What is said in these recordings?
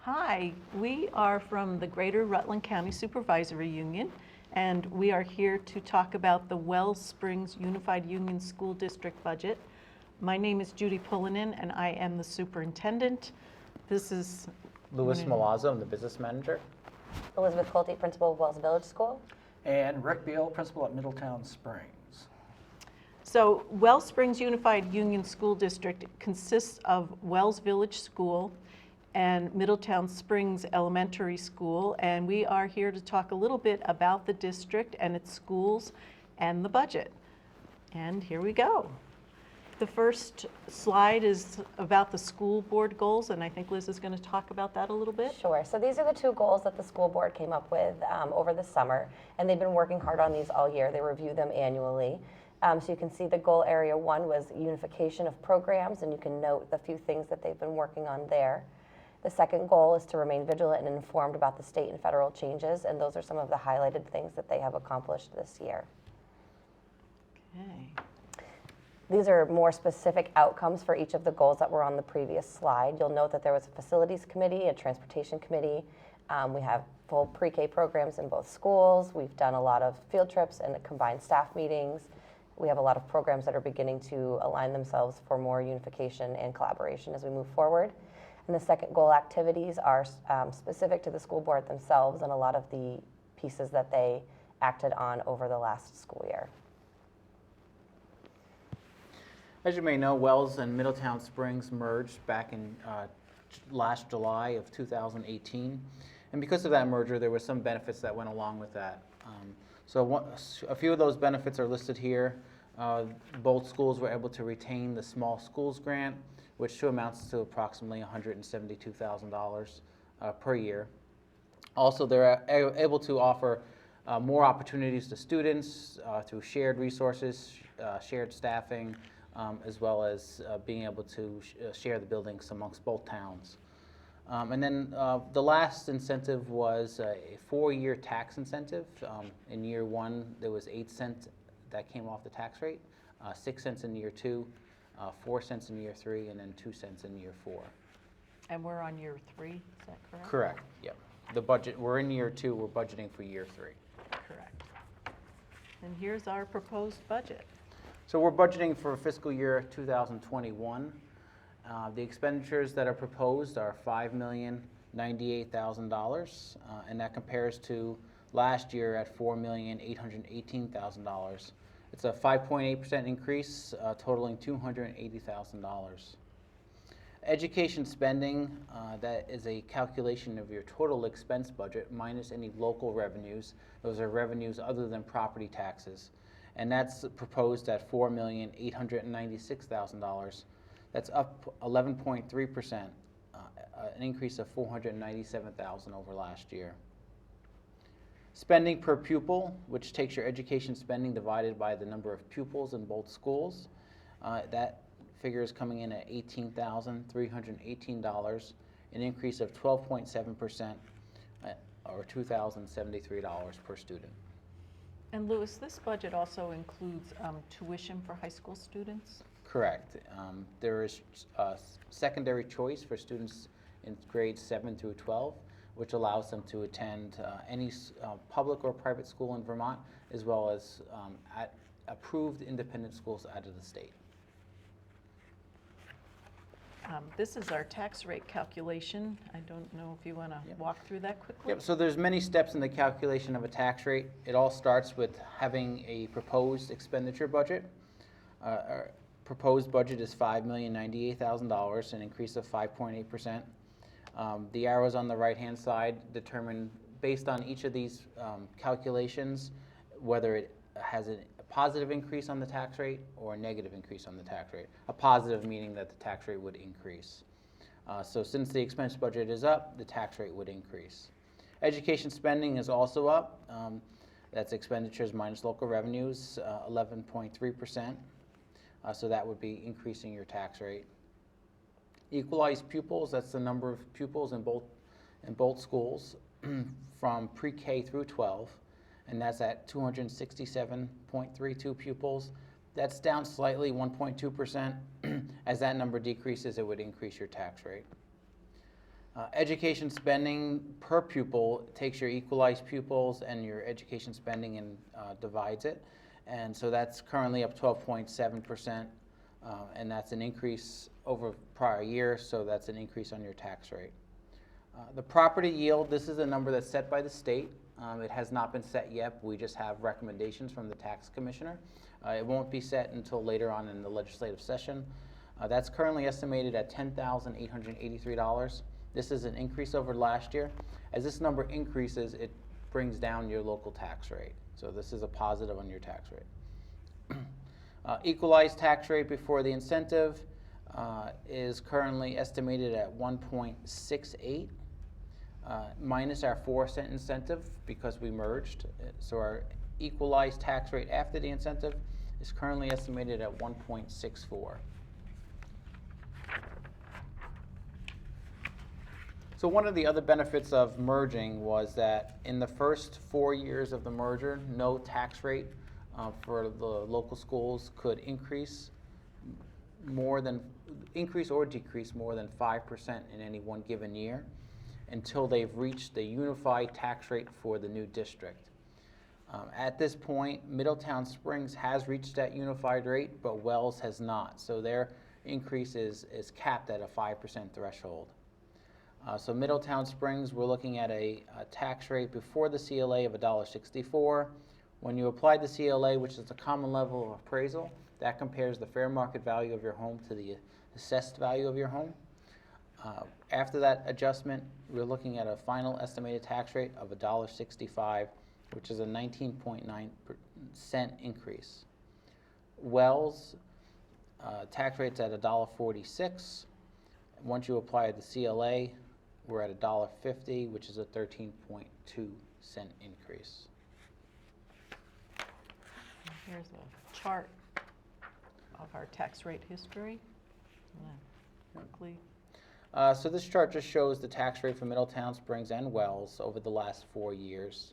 Hi, we are from the Greater Rutland County Supervisory Union, and we are here to talk about the Wells Springs Unified Union School District budget. My name is Judy Pullinen, and I am the superintendent. This is Louis Malazzo, I'm the business manager. Elizabeth Colte, principal of Wells Village School. And Rick Beal, principal at Middletown Springs. So Wells Springs Unified Union School District consists of Wells Village School and Middletown Springs Elementary School, and we are here to talk a little bit about the district and its schools and the budget. And here we go. The first slide is about the school board goals, and I think Liz is going to talk about that a little bit. Sure. So these are the two goals that the school board came up with over the summer, and they've been working hard on these all year. They review them annually. So you can see the goal area 1 was unification of programs, and you can note the few things that they've been working on there. The second goal is to remain vigilant and informed about the state and federal changes, and those are some of the highlighted things that they have accomplished this year. Okay. These are more specific outcomes for each of the goals that were on the previous slide. You'll note that there was a facilities committee, a transportation committee. We have full pre-K programs in both schools. We've done a lot of field trips and combined staff meetings. We have a lot of programs that are beginning to align themselves for more unification and collaboration as we move forward. And the second goal activities are specific to the school board themselves and a lot of the pieces that they acted on over the last school year. As you may know, Wells and Middletown Springs merged back in last July of 2018. And because of that merger, there were some benefits that went along with that. A few of those benefits are listed here. Both schools were able to retain the small schools grant, which amounts to approximately $172,000 per year. Also, they're able to offer more opportunities to students through shared resources, shared staffing, as well as being able to share the buildings amongst both towns. And then the last incentive was a 4-year tax incentive. In year 1, there was 8 cents that came off the tax rate, 6 cents in year 2, 4 cents in year 3, and then 2 cents in year 4. And we're on year 3, is that correct? Correct, yep. The budget, we're in year 2, we're budgeting for year 3. Correct. And here's our proposed budget. So we're budgeting for fiscal year 2021. The expenditures that are proposed are $5,098,000, and that compares to last year at $4,818,000. It's a 5.8% increase, totaling $280,000. Education spending, that is a calculation of your total expense budget minus any local revenues. Those are revenues other than property taxes. And that's proposed at $4,896,000. That's up 11.3%, an increase of $497,000 over last year. Spending per pupil, which takes your education spending divided by the number of pupils in both schools, that figure is coming in at $18,318, an increase of 12.7%, or $2,073 per student. And Louis, this budget also includes tuition for high school students? Correct. There is secondary choice for students in grades 7 through 12, which allows them to attend any public or private school in Vermont, as well as at approved independent schools out of the state. This is our tax rate calculation. I don't know if you want to walk through that quickly. Yep, so there's many steps in the calculation of a tax rate. It all starts with having a proposed expenditure budget. Our proposed budget is $5,098,000, an increase of 5.8%. The arrows on the right-hand side determine, based on each of these calculations, whether it has a positive increase on the tax rate or a negative increase on the tax rate. A positive meaning that the tax rate would increase. So since the expense budget is up, the tax rate would increase. Education spending is also up. That's expenditures minus local revenues, 11.3%. So that would be increasing your tax rate. Equalized pupils, that's the number of pupils in both schools from pre-K through 12. And that's at 267.32 pupils. That's down slightly, 1.2%. As that number decreases, it would increase your tax rate. Education spending per pupil takes your equalized pupils and your education spending and divides it. And so that's currently up 12.7%, and that's an increase over prior year, so that's an increase on your tax rate. The property yield, this is a number that's set by the state. It has not been set yet, but we just have recommendations from the tax commissioner. It won't be set until later on in the legislative session. That's currently estimated at $10,883. This is an increase over last year. As this number increases, it brings down your local tax rate. So this is a positive on your tax rate. Equalized tax rate before the incentive is currently estimated at 1.68 minus our 4-cent incentive because we merged. So our equalized tax rate after the incentive is currently estimated at 1.64. So one of the other benefits of merging was that in the first 4 years of the merger, no tax rate for the local schools could increase or decrease more than 5% in any one given year until they've reached the unified tax rate for the new district. At this point, Middletown Springs has reached that unified rate, but Wells has not. So their increase is capped at a 5% threshold. So Middletown Springs, we're looking at a tax rate before the CLA of $1.64. When you apply the CLA, which is the common level of appraisal, that compares the fair market value of your home to the assessed value of your home. After that adjustment, we're looking at a final estimated tax rate of $1.65, which is a 19.9% increase. Wells, tax rate's at $1.46. Once you apply the CLA, we're at $1.50, which is a 13.2-cent increase. Here's a chart of our tax rate history. Quickly. So this chart just shows the tax rate for Middletown Springs and Wells over the last 4 years.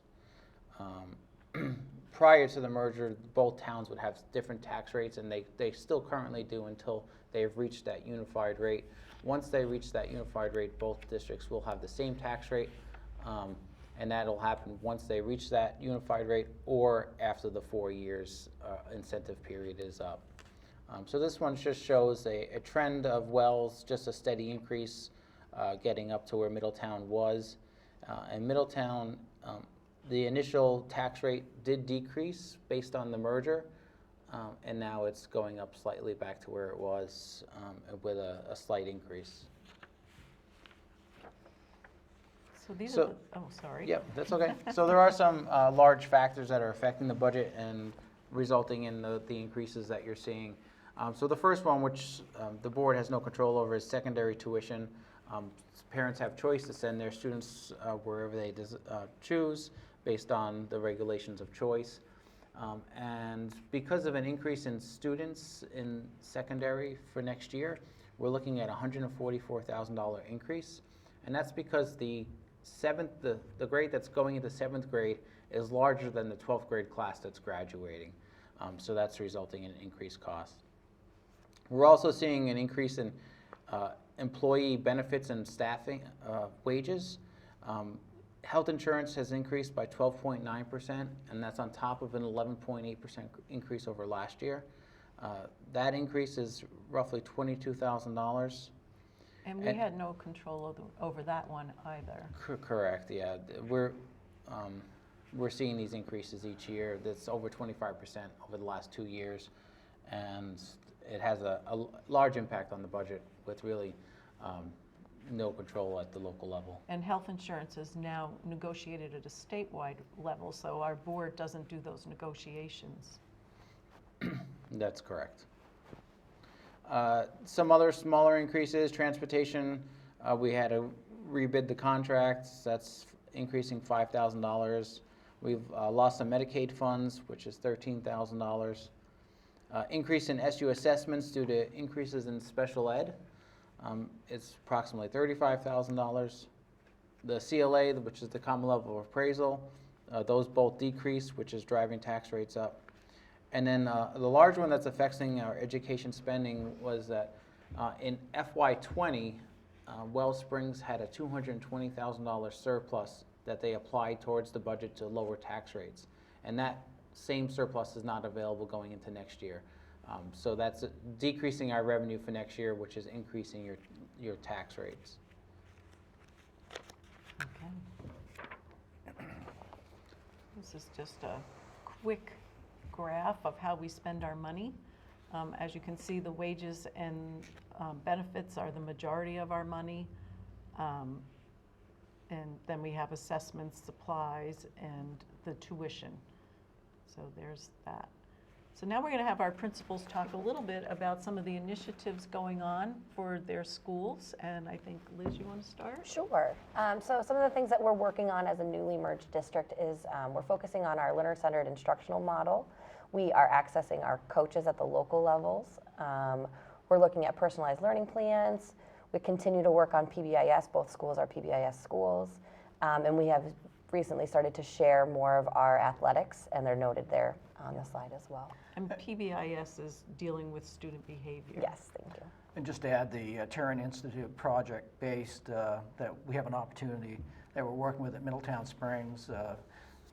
Prior to the merger, both towns would have different tax rates, and they still currently do until they've reached that unified rate. Once they reach that unified rate, both districts will have the same tax rate, and that'll happen once they reach that unified rate or after the 4 years incentive period is up. So this one just shows a trend of Wells, just a steady increase getting up to where Middletown was. And Middletown, the initial tax rate did decrease based on the merger, and now it's going up slightly back to where it was with a slight increase. So these So- are the, oh, sorry. Yep, that's okay. So there are some large factors that are affecting the budget and resulting in the increases that you're seeing. So the first one, which the board has no control over, is secondary tuition. Parents have choice to send their students wherever they choose based on the regulations of choice. And because of an increase in students in secondary for next year, we're looking at a $144,000 increase. And that's because the grade that's going into 7th grade is larger than the 12th grade class that's graduating. So that's resulting in increased costs. We're also seeing an increase in employee benefits and staffing wages. Health insurance has increased by 12.9%, and that's on top of an 11.8% increase over last year. That increase is roughly $22,000. And we had no control over that one either. Correct, yeah. We're seeing these increases each year. That's over 25% over the last 2 years, and it has a large impact on the budget with really no control at the local level. And health insurance is now negotiated at a statewide level, so our board doesn't do those negotiations. That's correct. Some other smaller increases, transportation, we had to rebid the contracts, that's increasing $5,000. We've lost some Medicaid funds, which is $13,000. Increase in SU assessments due to increases in special ed, it's approximately $35,000. The CLA, which is the common level of appraisal, those both decrease, which is driving tax rates up. And then the large one that's affecting our education spending was that in FY20, Wells Springs had a $220,000 surplus that they applied towards the budget to lower tax rates. And that same surplus is not available going into next year. So that's decreasing our revenue for next year, which is increasing your tax rates. Okay. This is just a quick graph of how we spend our money. As you can see, the wages and benefits are the majority of our money. And then we have assessments, supplies, and the tuition. So there's that. So now we're going to have our principals talk a little bit about some of the initiatives going on for their schools. And I think, Liz, you want to start? Sure. So some of the things that we're working on as a newly merged district is we're focusing on our learner-centered instructional model. We are accessing our coaches at the local levels. We're looking at personalized learning plans. We continue to work on PBIS. Both schools are PBIS schools. And we have recently started to share more of our athletics, and they're noted there on the slide as well. And PBIS is dealing with student behavior. Yes, thank you. And just to add, the Turin Institute project-based, that we have an opportunity that we're working with at Middletown Springs,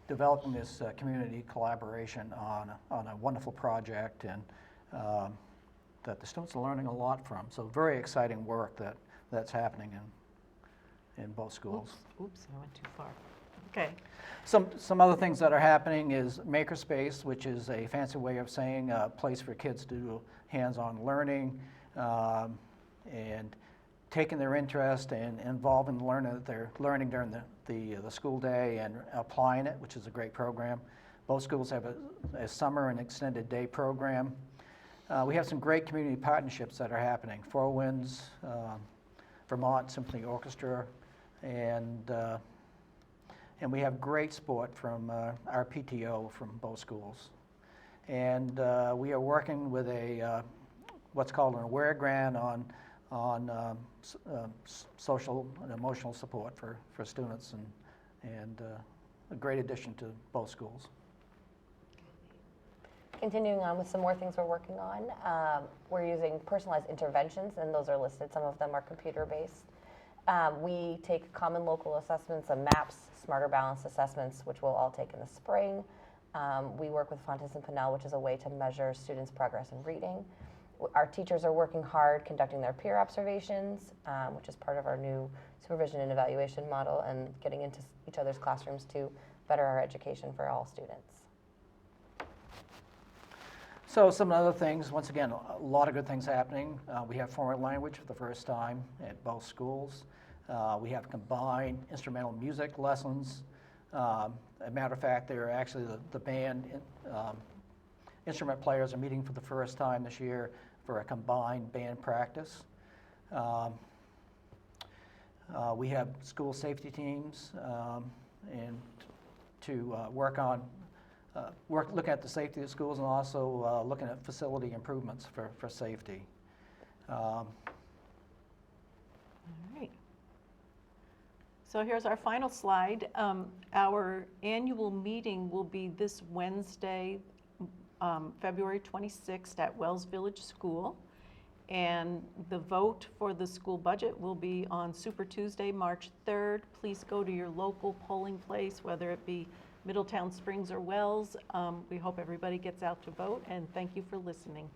developing this community collaboration on a wonderful project, and that the students are learning a lot from. So very exciting work that's happening in both schools. Oops, I went too far. Okay. Some other things that are happening is Makerspace, which is a fancy way of saying a place for kids to do hands-on learning, and taking their interest and involving the learning that they're learning during the school day and applying it, which is a great program. Both schools have a summer and extended day program. We have some great community partnerships that are happening. Four Winds, Vermont Symphony Orchestra, and we have great support from our PTO from both schools. And we are working with what's called an AWARE grant on social and emotional support for students, and a great addition to both schools. Continuing on with some more things we're working on, we're using personalized interventions, and those are listed. Some of them are computer-based. We take common local assessments and MAPS, Smarter Balanced Assessments, which we'll all take in the spring. We work with Fontes and Pinnell, which is a way to measure students' progress in reading. Our teachers are working hard conducting their peer observations, which is part of our new supervision and evaluation model, and getting into each other's classrooms to better our education for all students. So some other things, once again, a lot of good things happening. We have foreign language for the first time at both schools. We have combined instrumental music lessons. A matter of fact, they're actually the band instrument players are meeting for the first time this year for a combined band practice. We have school safety teams and to work on looking at the safety of schools, and also looking at facility improvements for safety. All right. So here's our final slide. Our annual meeting will be this Wednesday, February 26th at Wells Village School. And the vote for the school budget will be on Super Tuesday, March 3rd. Please go to your local polling place, whether it be Middletown Springs or Wells. We hope everybody gets out to vote, and thank you for listening.